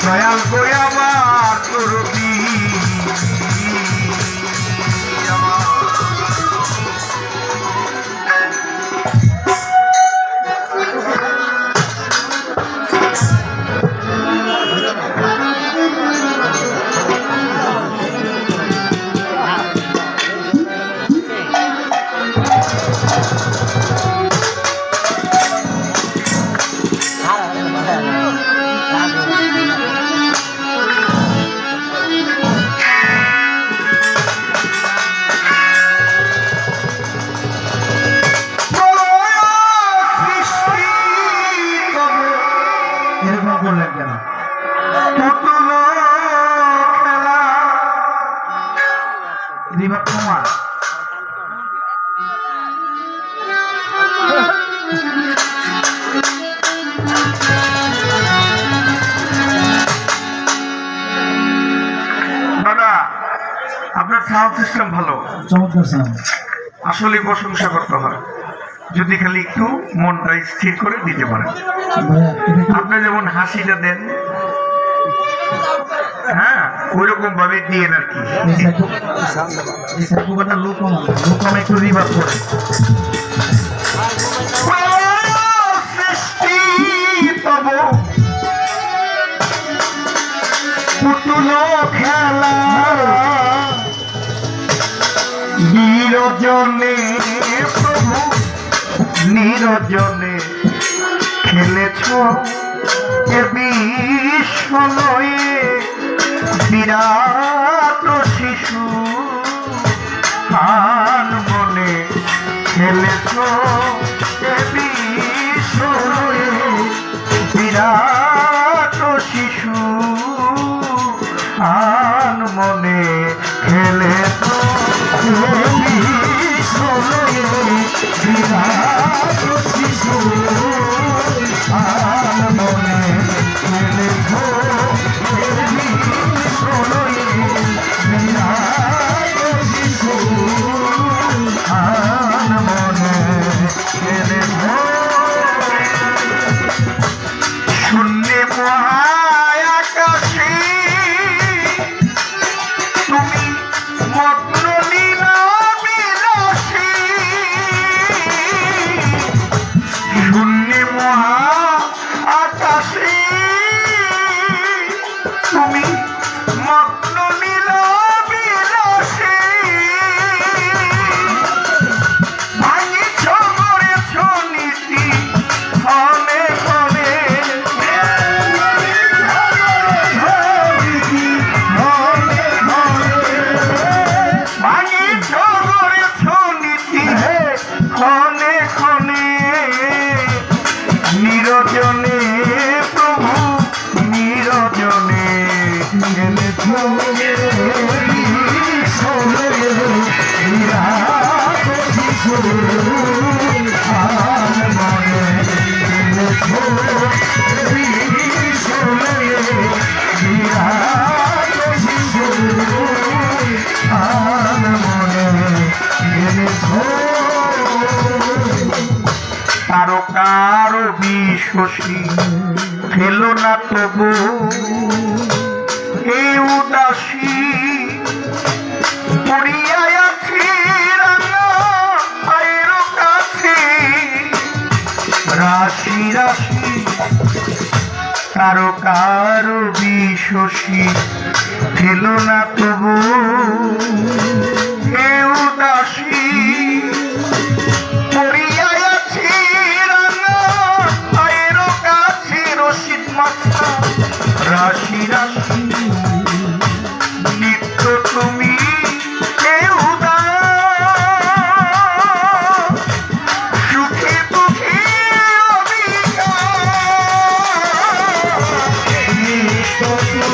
দয়াল করে আমার করবি বললেন কেন? রিভার কুমার দাদা, আপনার সাউন্ড সিস্টেম ভালো, চমৎকার সাউন্ড, আসলে প্রশংসা করতে হয়। যদি খালি একটু মনটা স্থির করে দিতে পারেন। আপনি যেমন হাসিটা দেন, হ্যাঁ ওইরকম ভাবে দিয়ে আর কি। লোক একটু রিভার করে খেলা নিরজনে প্রভু নিরজনে খেলেছ এ বিশ্বলয়ে বিরাট শিশু আন মনে খেলেছ এ বিশ্বলয়ে বিরাট শিশু আন মনে খেলেছ বিরাট শিশু আন মনে খেলেছ বিরাট শিশু আন মনে খেলেছ শূন্যে মহাকাশে তুমি মগ্ন লীলা বিলাসী শূন্যে মহা আকাশে তুমি মগ্ন লীলা বিলাসী ভাঙিছ করেছ নীতি ফলে ফলে ভাঙিছ করেছ নীতি ক্ষণে ক্ষণে নিরজনে প্রভু নিরজনে খেলেছ বিরাট শিশু আন মনে খেলেছ বিরাট শিশু আন মনে খেলেছ তারকার বিশ্বসী খেল না তবু এ উদাসী পড়িয়া আছি রাঙা পায়ের কাছে রাশি রাশি তারকার বিশ্বসী খেল না তবু এ উদাসী পড়িয়া আছি রাঙা পায়ের কাছে রশিদ মাথা রাশি রাশি নিত্য তুমি সুখে দুঃখে নিত্য তুমি সুখে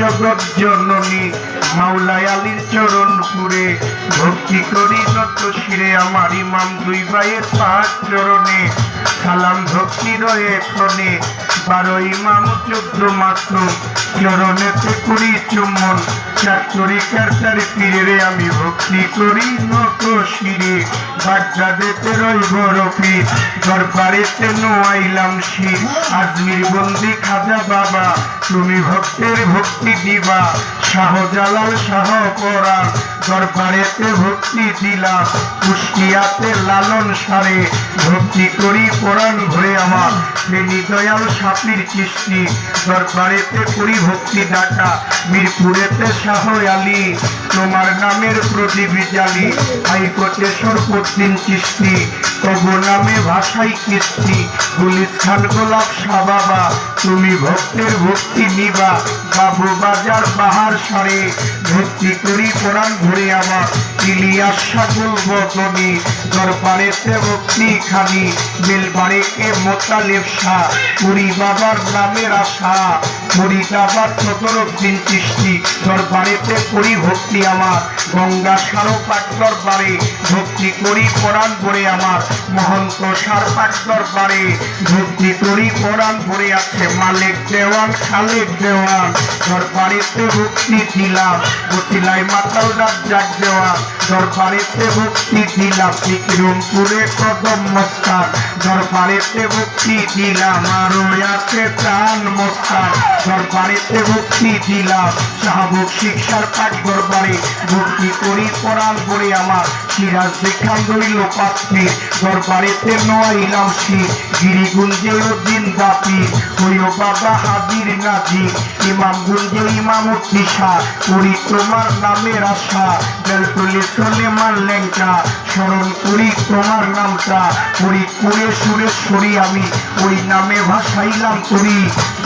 জগৎ জননী মাওলাই আলীর চরণ পুরে ভক্তি করি নত শিরে আমার ইমাম দুই ভাইয়ের পাঁচ চরণে সালাম ভক্তি রয়ে ক্ষণে 12 ইমাম 14 মাসুম চরণেতে করি চুম্বন চাতুরিকার চার পীরে আমি ভক্তি করি নত শিরে বাগদাদেতে রইব রফিক দরবারেতে নোয়াইলাম শির আজমির বন্দি খাজা বাবা তুমি ভক্তের ভক্তি দিবা শাহজালাল শাহ পরাণ দরবারেতে ভক্তি দিলাম কুষ্টিয়াতে লালন সারে ভক্তি করি পরাণ ভরে আমার ফেনী দয়াল সাপির চিষ্টি দরবারেতে করি ভক্তি ডাকা মিরপুরেতে শাহ আলী তোমার নামের প্রদীপ জালি হাইকোর্টে সরপদ্দিন চিষ্টি তব নামে ভাষাই কিস্তি পুলিশ খান গোলাপ শাহ বাবা তুমি ভক্তের ভক্তি নিবা বাবু বাজার বাহার সরে ভক্তি করি কোরআন ভরে আমার ইলিয়াস সাগল বদনি দরবারেতে ভক্তি খানি বেলবাড়িকে মোতালেব শাহ পুরী বাবার নামের আশা ফরিদাবাদ সদরউদ্দিন চিষ্টি দরবারেতে করি ভক্তি আমার গঙ্গা সারো পাট দরবারে ভক্তি করি কোরআন ভরে আমার মহন্ত সার পাট দরবারে ভক্তি করি কোরআন ভরে আছে মালিক দেওয়ান খালেক দেওয়ান দরবারেতে ভক্তি দিলাম বতিলাই মাতাল রাজ্জাক দেওয়ান দরবারেতে ভক্তি দিলাম বিক্রমপুরে কদম মস্তান দরবারেতে ভক্তি দিলাম আরো আছে প্রাণ মস্তান দরবারেতে ভক্তি দিলাম শাহবুক শিক্ষার পাঠ দরবারে ভক্তি করি কোরআন করে আমার সিরাজ দেখান রইল পাত্রী দরবারেতে নোয়াইলাম শির গিরিগুঞ্জে দিন বাপি হইও বাবা হাজির নাজি ইমাম গুঞ্জে ইমাম উদ্দিশা করি তোমার নামের আশা বেলতলি সলেমান লেঙ্কা স্মরণ করি তোমার নামটা ফরিদপুরে সুরেশ্বরী আমি ওই নামে ভাসাইলাম করি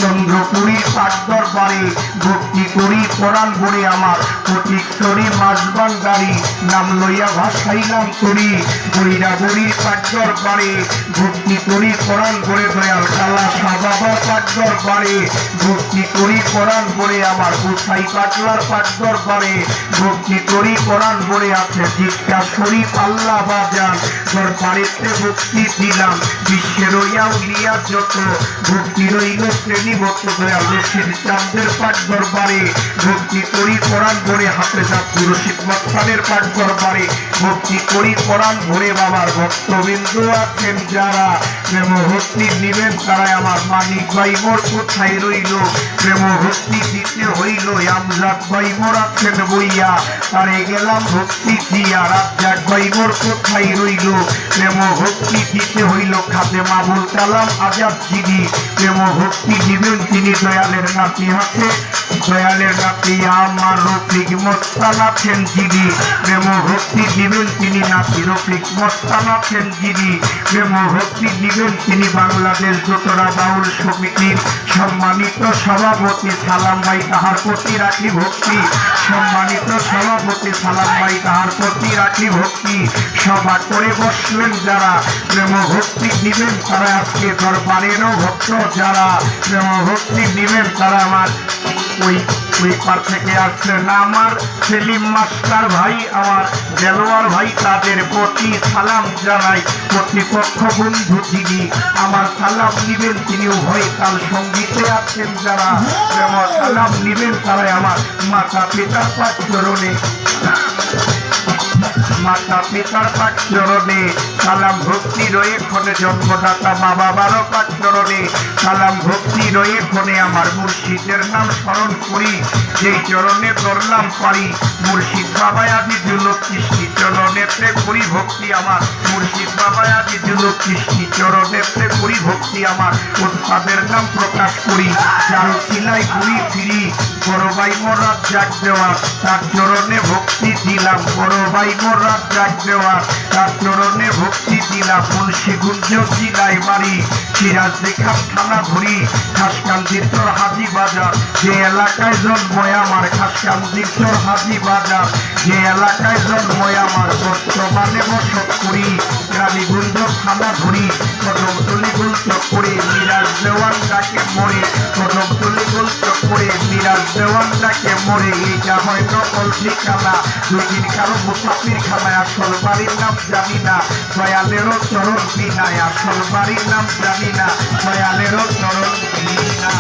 চন্দ্রপুরী পাঠ দরবারে ভক্তি করি কোরআন ভরে আমার প্রতীক্ষরী মাঝবান্ডারি নাম লইয়া ভাসাইলাম করি বৈরাগরী পাঠ দরবারে ভক্তি করি কোরআন ভরে দয়াল কালা শাহ বাবার পাঠ দরবারে ভক্তি করি কোরআন ভরে আমার গোসাই পাটলার পাঠ দরবারে ভক্তি করি কোরআন ভরে আছে জিজ্ঞা শরীফ আল্লাহ বাজান দরবারেতে ভক্তি দিলাম বিশ্বের উলিয়া যত ভক্তি রইল শ্রেণীবদ্ধ দয়াল রশিদ চাঁদের পাঠ দরবারে ভক্তি করি কোরআন ভরে হাতে জাপুর রশিদ মস্তানের পাঠ দরবারে ভক্তি করি কোরআন ভরে বাবার ভক্তবিন্দু আছেন যারা প্রেম ভক্তি নিবেন তারাই আমার মানিক ভাই মোর কোথায় রইল প্রেম ভক্তি দিতে হইল আমজাদ ভাই মোর আছেন বইয়া তারে গেলাম ভক্তি দিয়া রাজ্জাক ভাই মোর কোথায় রইল প্রেম ভক্তি দিতে হইল খাতে মাবুল কালাম আজাদ জিদি প্রেম ভক্তি দিবেন তিনি দয়ালের নাতি হাতে দয়ালের নাতি আমার রফিক মস্তান আছেন জিদি প্রেম ভক্তি দিবেন তিনি নাতি রফিক মস্তান আছেন জিদি প্রেম ভক্তি দিবেন তিনি বাংলাদেশ দোতরা বাউল সমিতির সম্মানিত সভাপতি সালাম ভাই তাহার প্রতি রাখি ভক্তি সম্মানিত সভাপতি সালাম ভাই তাহার প্রতি রাখি ভক্তি সভা করে বসলেন যারা প্রেম ভক্তি দিবেন তারা আজকে দরবারেরও ভক্ত যারা প্রেম ভক্তি দিবেন তারা আমার ওই পার থেকে আসলেন আমার সেলিম মাস্টার ভাই আমার দেলোয়ার ভাই তাদের প্রতি সালাম জানাই প্রতিপক্ষ বন্ধু যিনি আমার সালাম নিবেন তিনি উভয় কাল সঙ্গীতে আছেন যারা আমার সালাম নিবেন তারাই আমার মাতা পিতার পাঠ চরণে মাতা পিতার পাঠ চরণে সালাম ভক্তি রয়ে ক্ষণে জন্মদাতা মা বাবারও পাঠ চরণে সালাম ভক্তি রয়ে ক্ষণে আমার মুর্শিদের নাম স্মরণ করি যেই চরণে করলাম পারি মুর্শিদ বাবা আদি জুলক কৃষ্টি চরণেতে করি ভক্তি আমার মুর্শিদ বাবা আদি জুলক কৃষ্টি চরণেতে করি ভক্তি আমার উৎপাদের নাম প্রকাশ করি চাল সিলাই ঘুরি ফিরি বড় ভাই মোর রাজ্জাক দেওয়া তার চরণে ভক্তি দিলাম বড় ভাই মোর রাজ্জাক দেওয়া তার চরণে ভক্তি দিলাম মুন্সিগঞ্জ জেলায় বাড়ি সিরাজ দেখাম থানা ধরি খাসকান্দির চর হাজি বাজার যে এলাকায় জন্ময় আমার খাসকান্দির চর হাজি বাজার যে এলাকায় জন্ময় আমার বর্তমানে বসত করি রানীগঞ্জ থানা ধরি কদমতলি গোল চক্করে মিরাজ দেওয়ান ডাকে মরে কদমতলি গোল চক্করে মিরাজ দেওয়ানটাকে মরে এইটা হয় নকল ঠিকানা দুই দিন কারো মুসাফির খানায় আসল বাড়ির নাম জানি না দয়ালেরও চরণ বিনায় আসল বাড়ির নাম জানি না দয়ালেরও চরণ বিনা